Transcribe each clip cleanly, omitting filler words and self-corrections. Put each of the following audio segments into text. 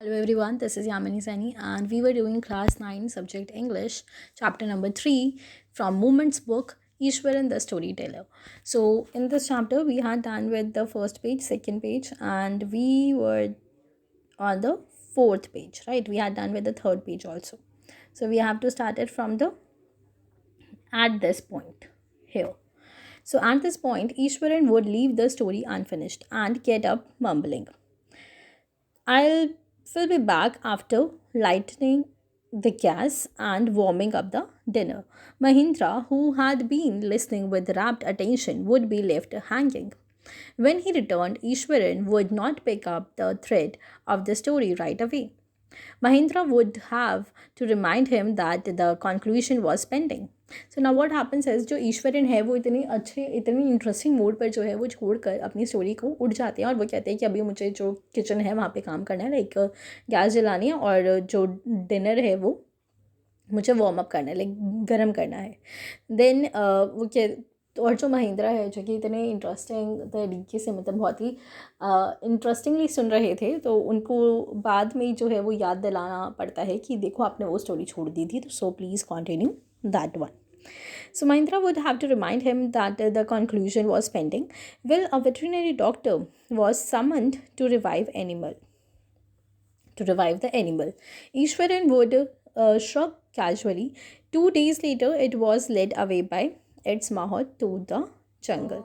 Hello everyone, this is Yamini Sani and we were doing class 9 subject English chapter number 3 from Movements book Ishwaran the Storyteller. So in this chapter we had done with the first page, second page and we were on the fourth page, right? We had done with the third page also. So we have to start it from the at this point here. So at this point Ishwaran would leave the story unfinished and get up mumbling. I'll will be back after lighting the gas and warming up the dinner. Mahindra, who had been listening with rapt attention, would be left hanging. When he returned, Ishwaran would not pick up the thread of the story right away. Mahindra would have to remind him that the conclusion was pending. So now what happens है जो ईश्वरन है वो इतनी interesting mode पर जो है वो छोड़कर अपनी स्टोरी को उड़ जाते हैं और वो कहते हैं कि अभी मुझे जो किचन है वहाँ पे काम करना है, लाइक गैस जलानी है और जो डिनर है वो मुझे वार्म अप करना है, लाइक गर्म करना है. देन वो क्या और जो महिंद्रा है जो कि इतने इंटरेस्टिंग तरीके से मतलब बहुत ही इंटरेस्टिंगली सुन रहे थे, तो उनको बाद में जो है वो याद दिलाना पड़ता है कि देखो आपने वो स्टोरी छोड़ दी थी, तो so please continue that one. So Mahindra would have to remind him that the conclusion was pending. Well, a veterinary doctor was summoned to revive the animal. Ishwaran would shrug casually. 2 days later, it was led away by its mahot to the jungle.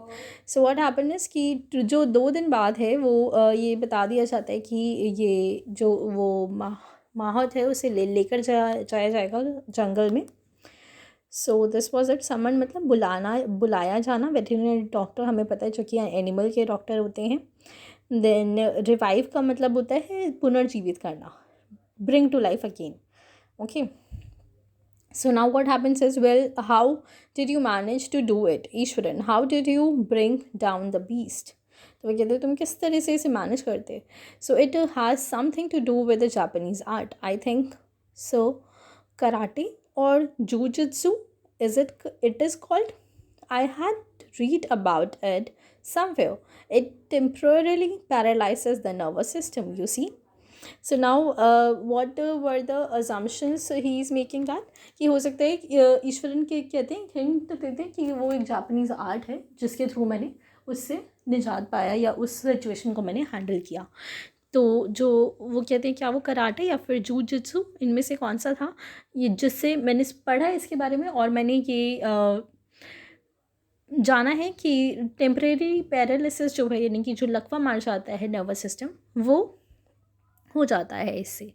So what happen is कि जो 2 दिन बाद है वो ये बता दिया जाता है कि ये जो वो माहौत है उसे लेकर जाया जाएगा जंगल में. So this was it. Summon मतलब बुलाया जाना. वेटरनरी डॉक्टर हमें पता है जो कि एनिमल के डॉक्टर होते हैं. देन रिवाइव का मतलब होता है पुनर्जीवित करना, bring to life again. Okay, so now what happens is, well, how did you manage to do it, Ishwaran? How did you bring down the beast? तो वो कहते हैं तुम किस तरह से इसे मैनेज करते. So it has something to do with the Japanese art, I think so. Karate और jujitsu, it is called. I had read about it somewhere. It temporarily paralyzes the nervous system, you see. So now what were the assumptions he is making that कि हो सकता है ईश्वरन के कहते हैं hint तो देते हैं कि वो एक जापानीज़ आर्ट है जिसके थ्रू मैंने उससे निजात पाया या उस सिचुएशन को मैंने हैंडल किया. तो जो वो कहते हैं क्या वो कराटे या फिर जूजित्सु, इनमें से कौन सा था ये जिससे मैंने पढ़ा है इसके बारे में और मैंने ये जाना है कि टेम्परेरी पैरालिसिस जो है यानी कि जो लकवा मार जाता है नर्वस सिस्टम वो हो जाता है इससे.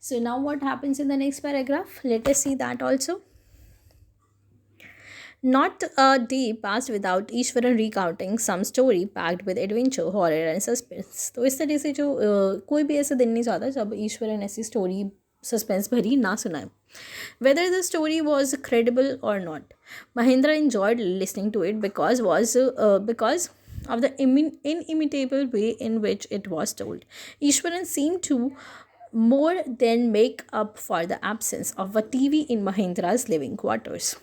सो now what happens in the next paragraph, let us see that also. Not a day passed without Eswaran recounting some story packed with adventure, horror and suspense. तो इस तरह से जो कोई भी ऐसा दिन नहीं जाता जब ईश्वरन ऐसी स्टोरी सस्पेंस भरी ना सुनाए. Whether the story was credible or not, Mahindra enjoyed listening to it because of the inimitable way in which it was told. Ishwaran seemed to more than make up for the absence of a TV in Mahindra's living quarters.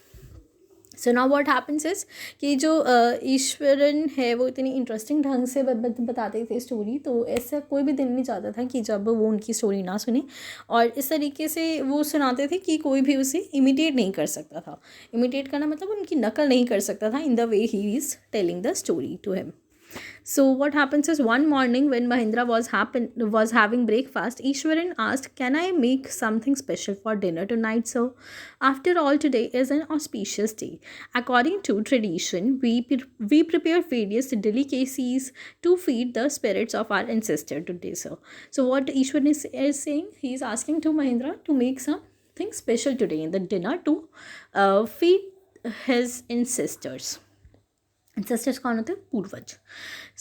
So now what happens is कि जो ईश्वरन है वो इतनी interesting ढंग से बताते थे story, तो ऐसा कोई भी दिन नहीं चाहता था कि जब वो उनकी स्टोरी ना सुने. और इस तरीके से वो सुनाते थे कि कोई भी उसे इमिटेट नहीं कर सकता था. इमिटेट करना मतलब उनकी नकल नहीं कर सकता था in the way he is telling the story to him. So what happens is, one morning when Mahindra was having breakfast, Ishwaran asked, "Can I make something special for dinner tonight, sir? After all, today is an auspicious day. According to tradition, we prepare various delicacies to feed the spirits of our ancestor today, sir." So what Ishwaran is saying, he is asking to Mahindra to make something special today in the dinner to feed his ancestors. Ancestors कौन होते हैं? पूर्वज.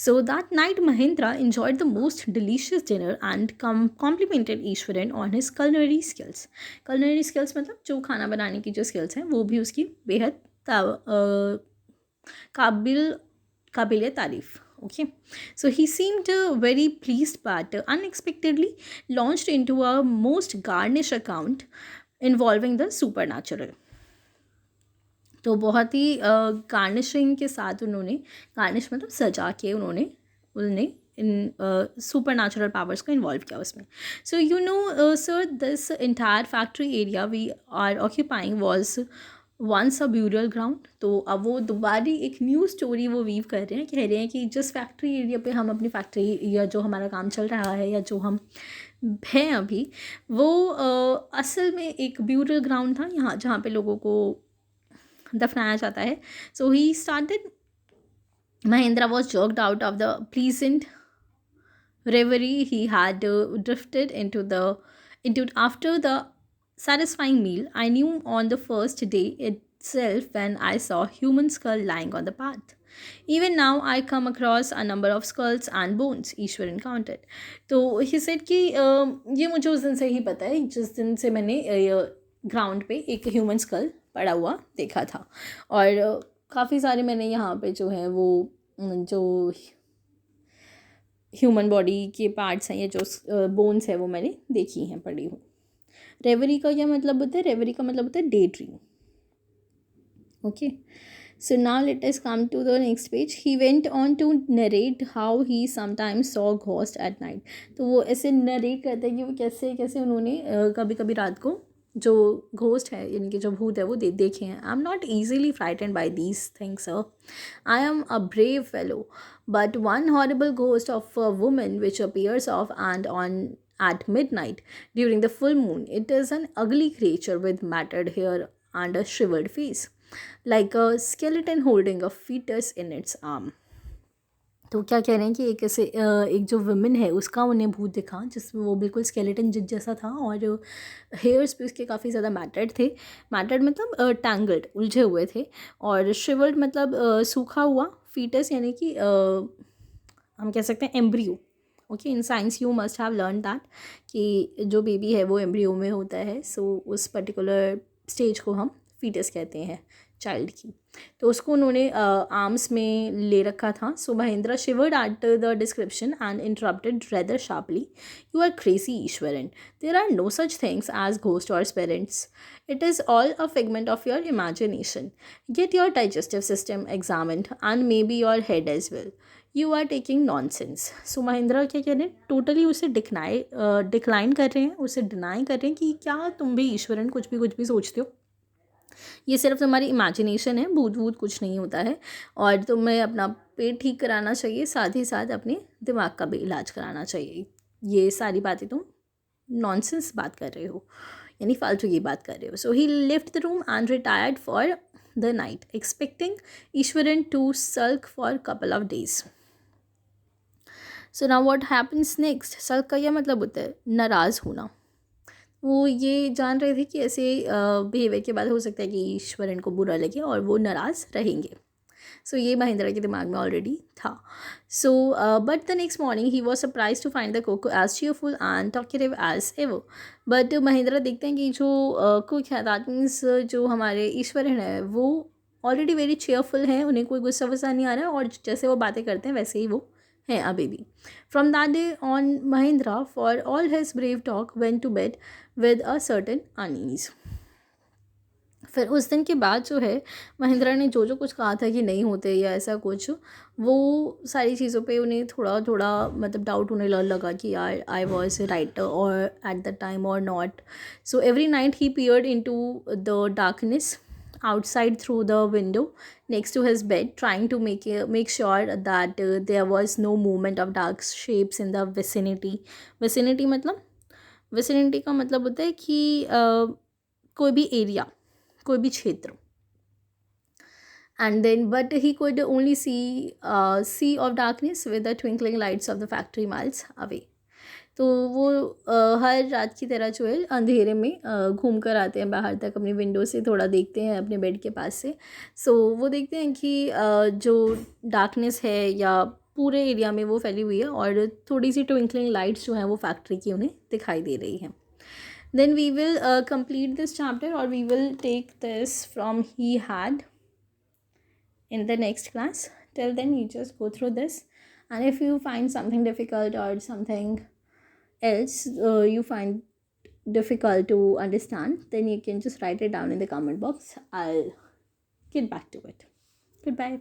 So that night Mahindra enjoyed the most delicious dinner and complimented Ishwaran on his culinary skills. Culinary skills मतलब जो खाना बनाने की जो skills हैं वो भी उसकी बेहद काबिल तारीफ. Okay, so he seemed very pleased, but unexpectedly launched into a most garnish account involving the supernatural. तो बहुत ही गार्निशिंग के साथ उन्होंने, गार्निश मतलब सजा के उन्होंने इन सुपर नेचुरल पावर्स को इन्वॉल्व किया उसमें. So you know sir, this entire factory area we are occupying was once a burial ground. तो अब वो दोबारा एक न्यू स्टोरी वो वीव कर रहे हैं, कह रहे हैं कि जिस फैक्ट्री एरिया पे हम अपनी फैक्ट्री या जो हमारा काम चल रहा है या जो हम हैं अभी, वो असल में एक ब्यूरियल ग्राउंड था, यहाँ जहाँ पे लोगों को दफनाया जाता है. So he started, Mahendra was jerked out of the pleasant reverie he had drifted into after the satisfying meal. I knew on the first day itself when I saw human skull lying on the path. Even now, I come across a number of skulls and bones Ishwar encountered. तो he said कि ये मुझे उस दिन से ही पता है, जिस दिन से मैंने ग्राउंड पे एक ह्यूमन स्कल पड़ा हुआ देखा था. और काफ़ी सारे मैंने यहाँ पे जो है वो जो ह्यूमन बॉडी के पार्ट्स हैं या जो बोन्स है वो मैंने देखी हैं, पढ़ी हूँ. रेवरी का क्या मतलब होता है? रेवरी का मतलब होता है day dream. Okay, so now let us come to the next page. He went on to narrate how he sometimes saw ghost at night. तो वो ऐसे नरेट करते हैं कि वो कैसे कैसे उन्होंने कभी कभी रात को जो घोस्ट है यानी कि जो भूत है वो देखे हैं. I am not easily frightened by these things sir. I am a brave fellow, but one horrible ghost of a woman which appears off and on at midnight during the full moon. It is an ugly creature with matted hair and a shriveled face, like a skeleton holding a fetus in its arm. तो क्या कह रहे हैं कि एक ऐसे एक जो वुमेन है उसका उन्हें भूत दिखा जिसमें वो बिल्कुल स्केलेटन जैसा था और हेयर्स भी उसके काफ़ी ज़्यादा मैटर्ड थे. मैटर्ड मतलब टैंगल्ड, उलझे हुए थे. और शिवर्ड मतलब सूखा हुआ. फीटस यानी कि हम कह सकते हैं embryo. Okay, in science you must have learn that कि जो बेबी है वो एम्ब्रियो में होता है. सो उस पर्टिकुलर स्टेज को हम फीटस कहते हैं चाइल्ड की. तो उसको उन्होंने आर्म्स में ले रखा था. So Mahendra shivered at the description and interrupted rather sharply. You are crazy Eswaran. There are no such things as ghost और spirits. It is all a figment of your imagination. Get your digestive system examined and maybe your head as well. You are taking nonsense. So Mahendra क्या कह रहे हैं, totally उसे decline कर रहे हैं, उसे डिनाई कर रहे हैं कि क्या तुम भी ईश्वरन कुछ भी सोचते हो, ये सिर्फ तुम्हारी इमेजिनेशन है, भूत वूत कुछ नहीं होता है. और तुम्हें अपना पेट ठीक कराना चाहिए, साथ ही साथ अपने दिमाग का भी इलाज कराना चाहिए. ये सारी बातें तुम नॉनसेंस बात कर रहे हो, यानी फालतू की बात कर रहे हो. So he left the room and retired for the night, expecting Eswaran to sulk for couple of days. So now what happens next. Sulk का यह मतलब होता है नाराज़ होना. वो ये जान रहे थे कि ऐसे बिहेवियर के बाद हो सकता है कि ईश्वर इनको बुरा लगे और वो नाराज़ रहेंगे. सो ये महेंद्रा के दिमाग में ऑलरेडी था. So but the next morning he was surprise to find the cook as cheerful and talkative as ever. But Mahendra देखते हैं कि जो कुक है, दैट मीन्स जो हमारे ईश्वरन है, वो ऑलरेडी वेरी चेयरफुल हैं. उन्हें कोई गुस्सा वुस्सा नहीं आ रहा है और जैसे वो बातें करते हैं वैसे ही वो हैं अभी भी. From that day on Mahendra for all his brave talk went to bed with a certain unease. फिर उस दिन के बाद जो है महेंद्रा ने जो कुछ कहा था कि नहीं होते या ऐसा कुछ, वो सारी चीज़ों पे उन्हें थोड़ा थोड़ा मतलब डाउट होने लगा कि यार आई वॉज राइट और एट द टाइम और not. So every night he peered into the darkness outside through the window next to his bed, trying to make sure that there was no movement of dark shapes in the vicinity. vicinity का मतलब होता है कि कोई भी area, कोई भी क्षेत्र. And then but he could only see sea of darkness with the twinkling lights of the factory miles away. तो वो हर रात की तरह जो है अंधेरे में घूम कर आते हैं बाहर तक, अपनी विंडो से थोड़ा देखते हैं अपने बेड के पास से. सो वो देखते हैं कि जो डार्कनेस है या पूरे एरिया में वो फैली हुई है और थोड़ी सी ट्विंकलिंग लाइट्स जो हैं वो फैक्ट्री की उन्हें दिखाई दे रही हैं. Then we will complete this chapter और we will take this from he had in the next class. Till then you just go through this, and if you find something difficult or something else you find difficult to understand, then you can just write it down in the comment box. I'll get back to it. Goodbye.